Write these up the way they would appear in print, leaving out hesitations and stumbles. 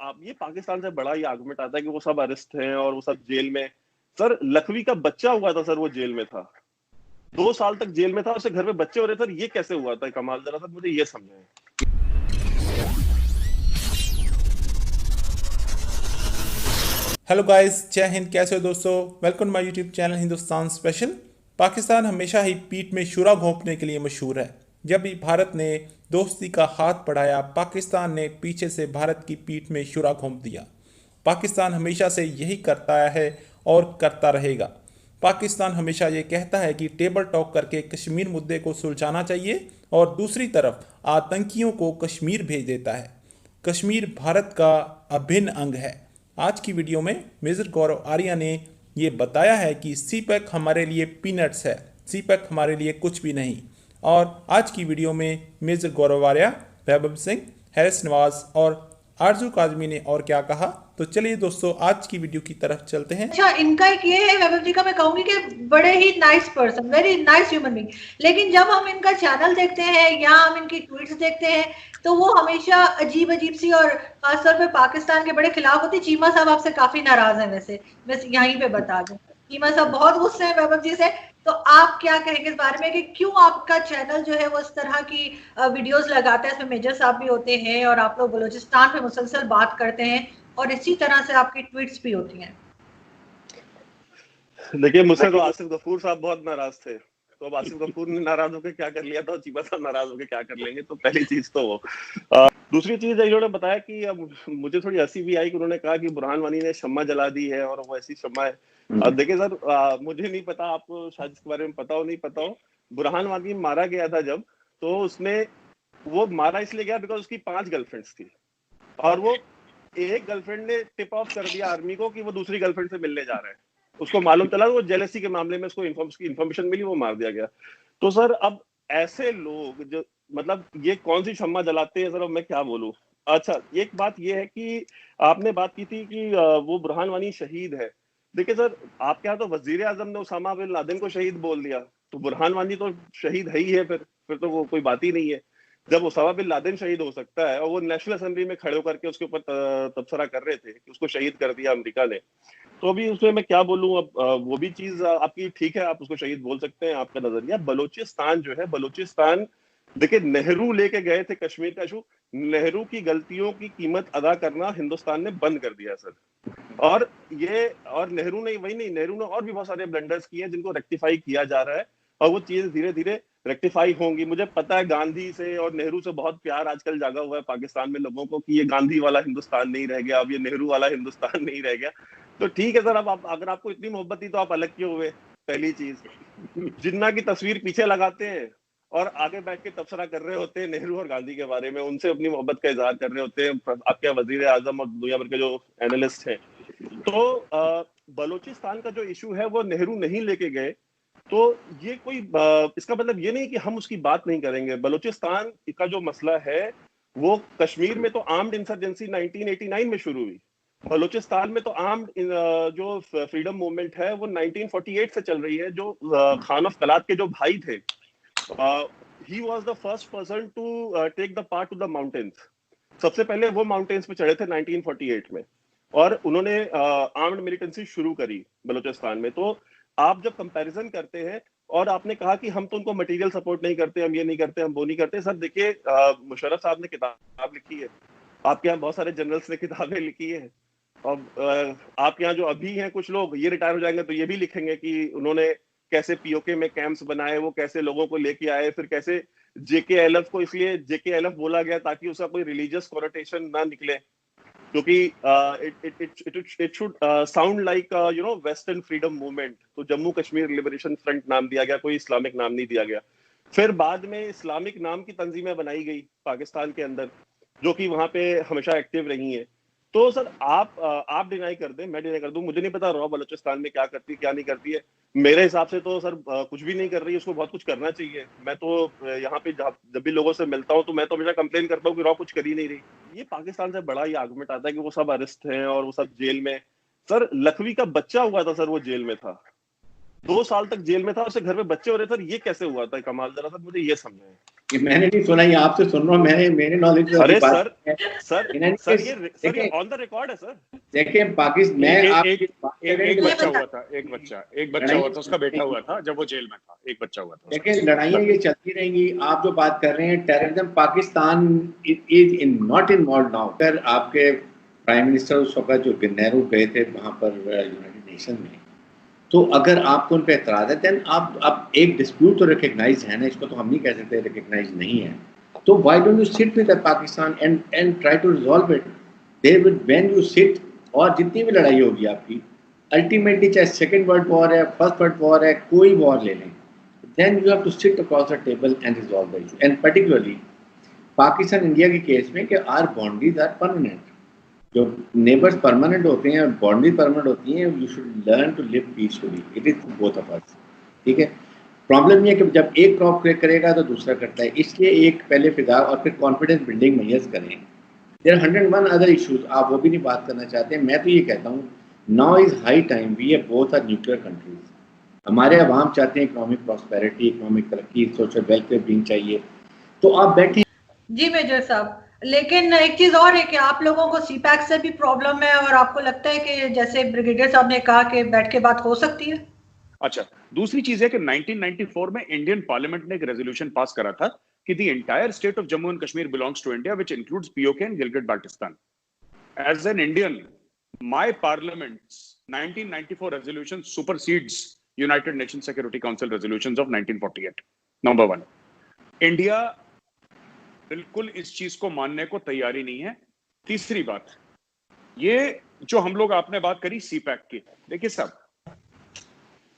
आप ये पाकिस्तान से बड़ा ही आर्गुमेंट आता है कि वो सब अरेस्ट हैं और वो सब जेल में। सर लखवी का बच्चा हुआ था सर, वो जेल में था, 2 साल तक जेल में था, उसके घर में बच्चे हो रहे। सर ये कैसे हुआ था कमाल, जरा सर मुझे ये समझाएं। हेलो गाइस, जय हिंद। कैसे हो दोस्तों? Welcome my YouTube channel Hindustan special. Pakistan हमेशा ही पीठ में छुरा घोंपने के लिए मशहूर है। जब भी भारत ने दोस्ती का हाथ बढ़ाया, पाकिस्तान ने पीछे से भारत की पीठ में छुरा घोंप दिया। पाकिस्तान हमेशा से यही करता है और करता रहेगा। पाकिस्तान हमेशा ये कहता है कि टेबल टॉक करके कश्मीर मुद्दे को सुलझाना चाहिए और दूसरी तरफ आतंकियों को कश्मीर भेज देता है। कश्मीर भारत का अभिन्न अंग है। आज की वीडियो में मेजर गौरव आर्या ने ये बताया है कि सीपैक हमारे लिए पीनट्स है, सीपैक हमारे लिए कुछ भी नहीं। और आज की वीडियो में मेजर गौरव आर्या, वैभव सिंह, हैरिस नवाज और आरजू काजमी ने और क्या कहा, तो चलिए दोस्तों आज की वीडियो की तरफ चलते हैं। अच्छा, इनका एक ये है वैभव जी का, मैं कहूंगी कि बड़े ही nice person, very nice human being. लेकिन जब हम इनका चैनल देखते हैं या हम इनकी ट्वीट्स देखते हैं तो वो हमेशा अजीब अजीब सी और खासतौर पे पाकिस्तान के बड़े खिलाफ होती। चीमा साहब आपसे काफी नाराज हैं, वैसे मैं यहीं पे बता दूं, चीमा साहब बहुत गुस्से हैं वैभव जी से। तो आप क्या कहेंगे इस बारे में कि क्यों आपका चैनल जो है वो इस तरह की वीडियोस लगाता है? इसमें मेजर साहब भी होते हैं और आप लोग बलूचिस्तान पे मुसलसल बात करते हैं और इसी तरह से आपकी ट्वीट्स भी होती हैं। देखिए, मुझसे तो आसिफ गफूर साहब बहुत नाराज थे, तो अब आसिफ गफूर ने नाराज होकर क्या कर लिया था, चीमा साहब नाराज होकर क्या कर लेंगे। तो पहली चीज तो वो। दूसरी चीज इन्होंने बताया कि अब मुझे थोड़ी हंसी भी आई कि उन्होंने कहा कि बुरहान वानी ने शम्मा जला दी है और वो ऐसी शम्मा है। अब देखिए सर, मुझे नहीं पता, आपको शायद इसके बारे में पता हो नहीं पता हो, बुरहान वानी मारा गया था जब, तो उसने वो मारा इसलिए गया बिकॉज उसकी 5 गर्लफ्रेंड्स थी और वो एक गर्लफ्रेंड ने टिप ऑफ कर दिया आर्मी को कि वो दूसरी गर्लफ्रेंड से मिलने जा रहे हैं। उसको मालूम चला, वो जेलसी के मामले में उसको इन्फॉर्मेशन मिली, वो मार दिया गया। तो सर अब ऐसे लोग जो, मतलब ये कौन सी शम्मा जलाते हैं सर, अब मैं क्या बोलूं। अच्छा, एक बात ये है कि आपने बात की थी कि वो बुरहान वानी शहीद है। देखिए सर, आपके यहाँ तो वजीर आजम ने उसामा बिन लादेन को शहीद बोल दिया, तो बुरहान वानी तो शहीद है ही है, फिर तो वो कोई बात ही नहीं है। जब उसामा बिन लादेन शहीद हो सकता है और वो नेशनल असेंबली में खड़े होकर के उसके ऊपर तबसरा कर रहे थे कि उसको शहीद कर दिया अमेरिका ने, तो अभी उसमें मैं क्या बोलूं। अब वो भी चीज आपकी ठीक है, आप उसको शहीद बोल सकते हैं, आपका नजरिया। बलूचिस्तान जो है, बलूचिस्तान देखिए, नेहरू लेके गए थे कश्मीर का इशू, नेहरू की गलतियों की कीमत अदा करना हिंदुस्तान ने बंद कर दिया सर। और नेहरू ने वही नहीं, नेहरू ने और भी बहुत सारे ब्लंडर्स किए जिनको रेक्टिफाई किया जा रहा है और वो चीजें धीरे धीरे रेक्टिफाई होंगी। मुझे पता है गांधी से और नेहरू से बहुत प्यार आजकल जागा हुआ है पाकिस्तान में लोगों को कि ये गांधी वाला हिंदुस्तान नहीं रह गया, अब ये नेहरू वाला हिंदुस्तान नहीं रह गया। तो ठीक है सर, अब आप अगर आपको इतनी मोहब्बत थी तो आप अलग क्यों हुए? पहली चीज, जिन्ना की तस्वीर पीछे लगाते हैं और आगे बैठ के तबसरा कर रहे होते हैं नेहरू और गांधी के बारे में, उनसे अपनी मोहब्बत का इजहार कर रहे होते हैं आपके वजीर आजम और दुनिया भर के जो एनालिस्ट हैं। तो बलूचिस्तान का जो इशू है वो नेहरू नहीं लेके गए, तो ये कोई इसका मतलब ये नहीं कि हम उसकी बात नहीं करेंगे। बलूचिस्तान का जो मसला है वो, कश्मीर में तो आर्म्ड इंसर्जेंसी 1989 में शुरू हुई, बलूचिस्तान में तो आर्म्ड जो फ्रीडम मूवमेंट है वो 1948 से चल रही है। जो खान ऑफ कलात के जो भाई थे, he was the first person to take the part to the mountains. सबसे पहले वो माउंटेन्स पे चढ़े थे 1948 में और उन्होंने आर्म्ड मिलिटेंसी शुरू करी बलूचिस्तान में। तो आप जब कंपैरिजन करते हैं, और आपने कहा कि हम तो उनको मटेरियल सपोर्ट नहीं करते, हम ये नहीं करते, हम वो नहीं करते। सर देखिए, मुशर्रफ साहब ने किताब लिखी है, आपके यहाँ बहुत सारे जनरल्स ने किताबें लिखी है, और आपके यहाँ जो अभी हैं कुछ लोग, ये रिटायर हो जाएंगे तो ये भी लिखेंगे कि उन्होंने कैसे पीओके में कैंप्स बनाए, वो कैसे लोगों को लेके आए, फिर कैसे जेकेएलएफ को इसलिए जेकेएलएफ बोला गया ताकि उसका कोई रिलीजियस कॉनोटेशन ना निकले, क्योंकि it should sound like western freedom movement. तो जम्मू कश्मीर लिबरेशन फ्रंट नाम दिया गया, कोई इस्लामिक नाम नहीं दिया गया। फिर बाद में इस्लामिक नाम की तंजीमें बनाई गई पाकिस्तान के अंदर, जो कि वहां पे हमेशा एक्टिव रही हैं। तो सर आप डिनाई कर दें, मैं डिनाई कर दूं, मुझे नहीं पता रॉ बलूचिस्तान में क्या करती है क्या नहीं करती है। मेरे हिसाब से तो सर कुछ भी नहीं कर रही है, उसको बहुत कुछ करना चाहिए। मैं तो यहाँ पे जब भी लोगों से मिलता हूँ तो मैं तो हमेशा कंप्लेन करता हूँ कि रॉ कुछ कर ही नहीं रही। ये पाकिस्तान से बड़ा ही आर्गुमेंट आता है कि वो सब अरेस्ट हैं और वो सब जेल में। सर लखवी का बच्चा हुआ था सर, वो जेल में था, 2 साल तक जेल में था, उसके घर में बच्चे हो रहे। सर ये कैसे हुआ था कमाल, जरा सर मुझे ये समझाएं। ये मैंने नहीं सुना, ये आपसे सुन रहा हूँ। मेरे नॉलेज में अरे बात है। सर ये ऑन द रिकॉर्ड है सर। देखिए पाकिस्तान में आप एक बच्चा हुआ था, एक बच्चा हुआ था, उसका बेटा हुआ था जब वो जेल में था, एक बच्चा हुआ था। देखिए लड़ाइयाँ ये चलती रहेंगी। आप जो बात कर रहे हैं terrorism, Pakistan is in not involve now. फिर आपके प्राइम मिनिस्टर उस वक्त जो नेहरू गए थे वहाँ पर यूनाइटेड नेशन में, तो अगर आपको उन पर एतराज़ है दैन आप एक डिस्प्यूट तो रिकग्नाइज है ना, इसको तो हम नहीं कह सकते रिकग्नाइज नहीं है। तो why don't you sit with Pakistan and try to resolve it. There will when you sit, और जितनी भी लड़ाई होगी आपकी अल्टीमेटली, चाहे सेकेंड वर्ल्ड वॉर है, फर्स्ट वर्ल्ड वॉर है, कोई वॉर ले लें, then you have to sit across the table and resolve the issue. And particularly Pakistan India के केस में कि our boundaries are permanent. जो neighbors permanent होते हैं, boundaries permanent होती हैं, you should learn to live peacefully. It is both of us. ठीक है। प्रॉब्लम ये है कि जब एक क्रॉप क्रैक करेगा तो दूसरा करता है, इसलिए एक पहले फिदा और फिर कॉन्फिडेंस बिल्डिंग मेजर्स करें। देयर 101 अदर इश्यूज, आप वो भी नहीं बात करना चाहते। मैं तो ये कहता हूँ now is high time, we are both are nuclear countries. हमारे अवाम चाहते हैं इकोनॉमिक प्रॉस्पेरिटी, इकोनॉमिक तरक्की, सोशल वेलफेयर बीइंग चाहिए, तो आप बैठे। जी मेजर साहब, लेकिन एक चीज और है कि आप लोगों को सीपैक से भी प्रॉब्लम है, और आपको लगता है कि जैसे ब्रिगेडियर साहब ने कहा कि बैठ के बात हो सकती है। अच्छा, दूसरी चीज है कि 1994 में इंडियन पार्लियामेंट ने एक रेजोल्यूशन पास करा था कि the entire state of Jammu and Kashmir belongs to India which includes PoK and Gilgit Baltistan. As an Indian, my parliament's 1994 resolution supersedes United Nation Security Council resolutions of 1948। Number 1, India बिल्कुल इस चीज को मानने को तैयारी नहीं है। तीसरी बात, ये जो हम लोग आपने बात करी सीपैक की, देखिए साहब,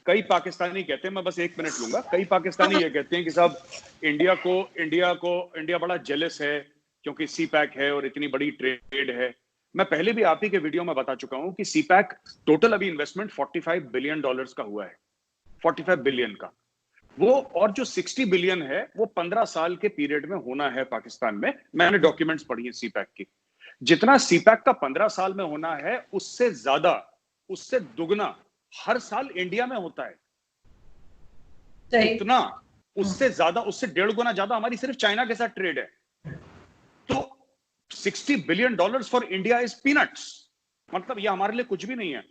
कई पाकिस्तानी कहते हैं, मैं बस 1 मिनट लूंगा, कई पाकिस्तानी ये कहते हैं कि साहब इंडिया बड़ा जेलस है क्योंकि सीपैक है और इतनी बड़ी ट्रेड है। मैं पहले भी आप ही के वीडियो में बता चुका हूं कि सीपैक टोटल अभी इन्वेस्टमेंट $45 बिलियन का हुआ है, 45 बिलियन का वो, और जो 60 बिलियन है वो 15 साल के पीरियड में होना है पाकिस्तान में। मैंने डॉक्यूमेंट्स पढ़ी है सीपैक की। जितना सीपैक का 15 साल में होना है उससे ज्यादा, उससे दुगना हर साल इंडिया में होता है। इतना, उससे ज्यादा, उससे 1.5 गुना ज्यादा हमारी सिर्फ चाइना के साथ ट्रेड है। तो $60 billion for India is peanuts, मतलब ये हमारे लिए कुछ भी नहीं है।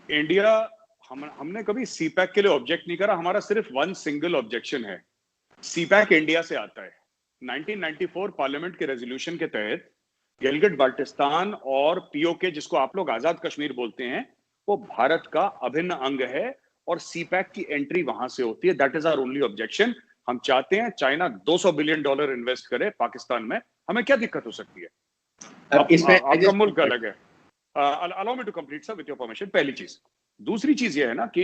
इंडिया, हमने कभी सीपैक के लिए ऑब्जेक्ट नहीं करा, हमारा सिर्फ वन सिंगल ऑब्जेक्शन है, सीपैक इंडिया से आता है। 1994 पार्लियामेंट के रेजोल्यूशन के तहत गिलगिट बाल्टिस्तान और पीओके, जिसको आप लोग आजाद कश्मीर बोलते हैं, वो भारत का अभिन्न अंग है और सीपैक की एंट्री वहां से होती है। That is our only objection. हम चाहते हैं चाइना $200 बिलियन इन्वेस्ट करे पाकिस्तान में, हमें क्या दिक्कत हो सकती है? अब इसमें आपका मुल्क अलग है। Allow me to complete sir with your permission. पहली चीज। दूसरी चीज ये है ना कि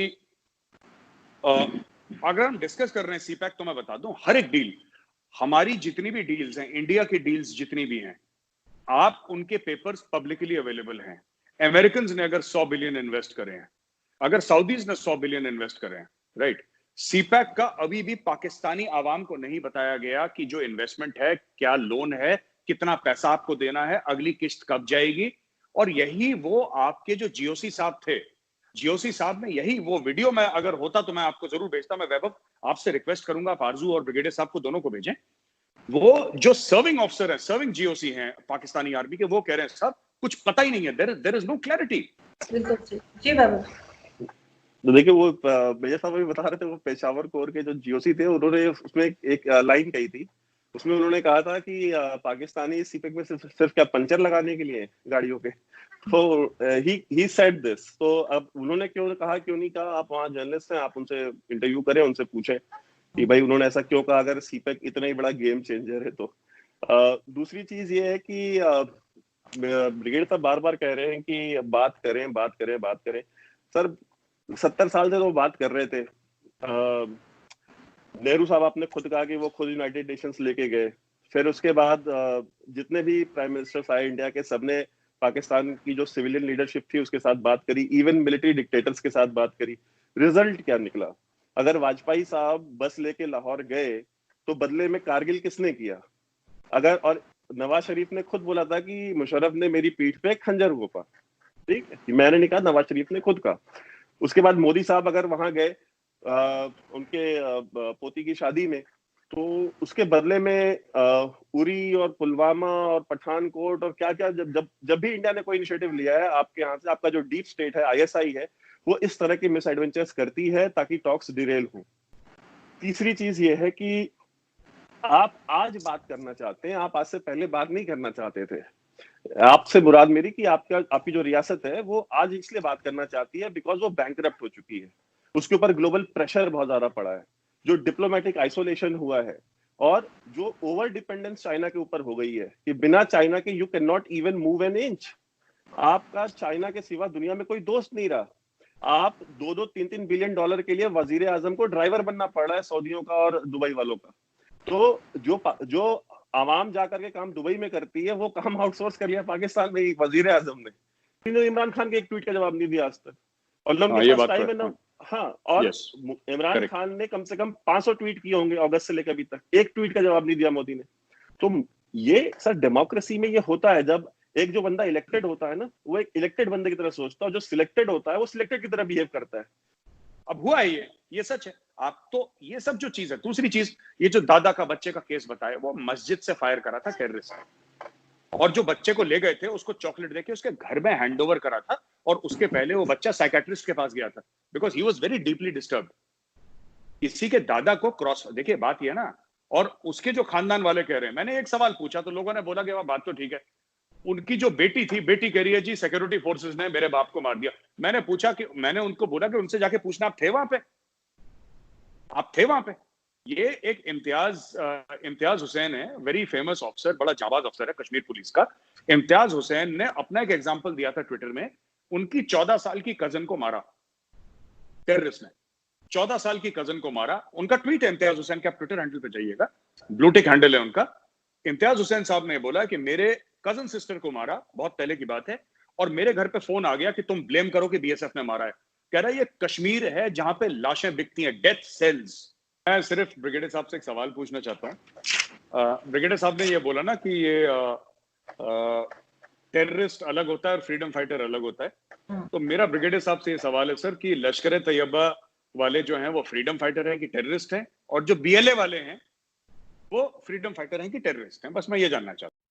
अगर हम डिस्कस कर रहे हैं सीपैक, तो मैं बता दूं, हर एक डील, हमारी जितनी भी डील्स हैं, इंडिया की डील्स जितनी भी हैं, आप उनके पेपर्स पब्लिकली अवेलेबल हैं। अमेरिकन ने अगर 100 बिलियन इन्वेस्ट करे हैं, अगर सऊदीज ने 100 बिलियन इन्वेस्ट करे हैं, राइट, सीपैक का अभी भी पाकिस्तानी आवाम को नहीं बताया गया कि जो इन्वेस्टमेंट है, क्या लोन है, कितना पैसा आपको देना है, अगली किस्त कब जाएगी। और यही वो आपके जो जीओसी साहब थे, जीओसी साहब ने यही वो वीडियो में, अगर होता तो मैं आपको जरूर भेजता। मैं वैभव आपसे रिक्वेस्ट करूंगा, आप आरजू और ब्रिगेडियर साहब को दोनों को भेजें। वो जो सर्विंग ऑफिसर है, सर्विंग जीओसी हैं पाकिस्तानी आर्मी के, वो कह रहे हैं साहब कुछ पता ही नहीं है, देयर इज नो क्लैरिटी। जी बाबू, तो देखिए वो मेजर साहब भी बता रहे थे, वो पेशावर कोर के जो जीओसी थे, उन्होंने उसमें एक लाइन कही थी, उसमें उन्होंने कहा था कि पाकिस्तानी सीपैक में सिर्फ क्या पंचर लगाने के लिए गाड़ियों के, तो ही सेड दिस। तो अब उन्होंने क्यों कहा, क्यों नहीं कहा, आप वहाँ जर्नलिस्ट हैं, आप उनसे इंटरव्यू करें, उनसे पूछें कि भाई उन्होंने ऐसा क्यों कहा, अगर सीपैक इतना ही बड़ा गेम चेंजर है तो। दूसरी चीज ये है कि ब्रिगेड साहब बार बार कह रहे हैं कि बात करें। सर 70 साल से तो बात कर रहे थे। नेहरू साहब आपने खुद कहा कि वो खुद यूनाइटेड नेशंस लेके गए, फिर उसके बाद जितने भी प्राइम मिनिस्टर्स आए इंडिया के, सबने पाकिस्तान की जो सिविलियन लीडरशिप थी उसके साथ बात करी, इवन मिलिट्री डिक्टेटर्स के साथ बात करी। रिजल्ट क्या निकला? अगर वाजपेयी साहब बस लेके लाहौर गए तो बदले में कारगिल किसने किया? अगर, और नवाज शरीफ ने खुद बोला था कि मुशर्रफ ने मेरी पीठ पे खंजर घोंपा, ठीक है, मैंने नहीं कहा, नवाज शरीफ ने खुद कहा। उसके बाद मोदी साहब अगर वहां गए उनके पोती की शादी में, तो उसके बदले में उरी और पुलवामा और पठानकोट और क्या क्या जब भी इंडिया ने कोई इनिशिएटिव लिया है आपके यहाँ से, आपका जो डीप स्टेट है, आईएसआई है, वो इस तरह के मिस एडवेंचर्स करती है ताकि टॉक्स डिरेल हो। तीसरी चीज ये है कि आप आज बात करना चाहते हैं, आप आज से पहले बात नहीं करना चाहते थे। आपसे मुराद मेरी कि आपकी जो रियासत है वो आज इसलिए बात करना चाहती है बिकॉज वो बैंकरप्ट हो चुकी है, उसके ऊपर ग्लोबल प्रेशर बहुत ज्यादा पड़ा है, जो डिप्लोमेटिक आइसोलेशन हुआ है और जो ओवर डिपेंडेंस चाइना के ऊपर हो गई है कि बिना चाइना के you can not even move an inch. आपका चाइना के सिवा दुनिया में कोई दोस्त नहीं रहा। आप 2-3 बिलियन डॉलर के लिए वजीर आजम को ड्राइवर बनना पड़ रहा है सऊदियों का और दुबई वालों का। तो जो आवाम जाकर के काम दुबई में करती है वो काम आउटसोर्स कर लिया पाकिस्तान में ही वजीर आजम ने। इमरान खान के एक ट्वीट का जवाब नहीं दिया आज तक, और उनके पास टाइम है ना। हाँ, और इमरान खान ने कम से कम 500 ट्वीट किए होंगे अगस्त से लेकर अभी तक, एक ट्वीट का जवाब नहीं दिया मोदी ने। तो ये सर डेमोक्रेसी में ये होता है, जब एक जो बंदा इलेक्टेड होता है ना, वो एक इलेक्टेड बंदे की तरह सोचता है, और जो सिलेक्टेड होता है वो सिलेक्टेड की तरह बिहेव करता है। अब हुआ है ये सच है। आप तो ये सब जो चीज है। दूसरी चीज, ये जो दादा का बच्चे का केस बताया, वो मस्जिद से फायर करा था टेररिस्ट, और जो बच्चे को ले गए थे उसको चॉकलेट देके उसके घर में हैंडओवर करा था, और उसके पहले वो बच्चा साइकेट्रिस्ट के पास गया था because he was very deeply disturbed. किसी के दादा को क्रॉस, देखिए बात ये ना, और उसके जो खानदान वाले कह रहे हैं, मैंने एक सवाल पूछा तो लोगों ने बोला कि वह बात तो ठीक है, उनकी जो बेटी थी, बेटी कह रही है जी सिक्योरिटी फोर्सेस ने मेरे बाप को मार दिया। मैंने उनको बोला कि उनसे जाके पूछना, आप थे वहां पे, आप थे वहां पे। ये एक इम्तियाज हुसैन है, वेरी फेमस ऑफिसर, बड़ा जाबाज ऑफिसर है कश्मीर पुलिस का। इम्तियाज हुसैन ने अपना एक एग्जांपल दिया था ट्विटर में, उनकी 14 साल की कजन को मारा टेररिस्ट ने, 14 साल की कजन को मारा। उनका ट्वीट है इम्तियाज हुसैन के, आप ट्विटर हैंडल पे जाइएगा, ब्लूटिक हैंडल है उनका। इम्तियाज हुसैन साहब ने बोला कि मेरे कजन सिस्टर को मारा, बहुत पहले की बात है, और मेरे घर पे फोन आ गया कि तुम ब्लेम करो कि बीएसएफ ने मारा है। कह रहा है ये कश्मीर है जहां पे लाशें बिकती हैं, डेथ सेल्स। मैं सिर्फ ब्रिगेडियर साहब से एक सवाल पूछना चाहता हूँ। ब्रिगेडियर साहब ने ये बोला ना कि ये टेररिस्ट अलग होता है और फ्रीडम फाइटर अलग होता है, तो मेरा ब्रिगेडियर साहब से ये सवाल है सर कि लश्कर तैयबा वाले जो हैं वो फ्रीडम फाइटर हैं कि टेररिस्ट हैं, और जो बीएलए वाले हैं वो फ्रीडम फाइटर हैं कि टेररिस्ट हैं? बस मैं ये जानना चाहता हूँ।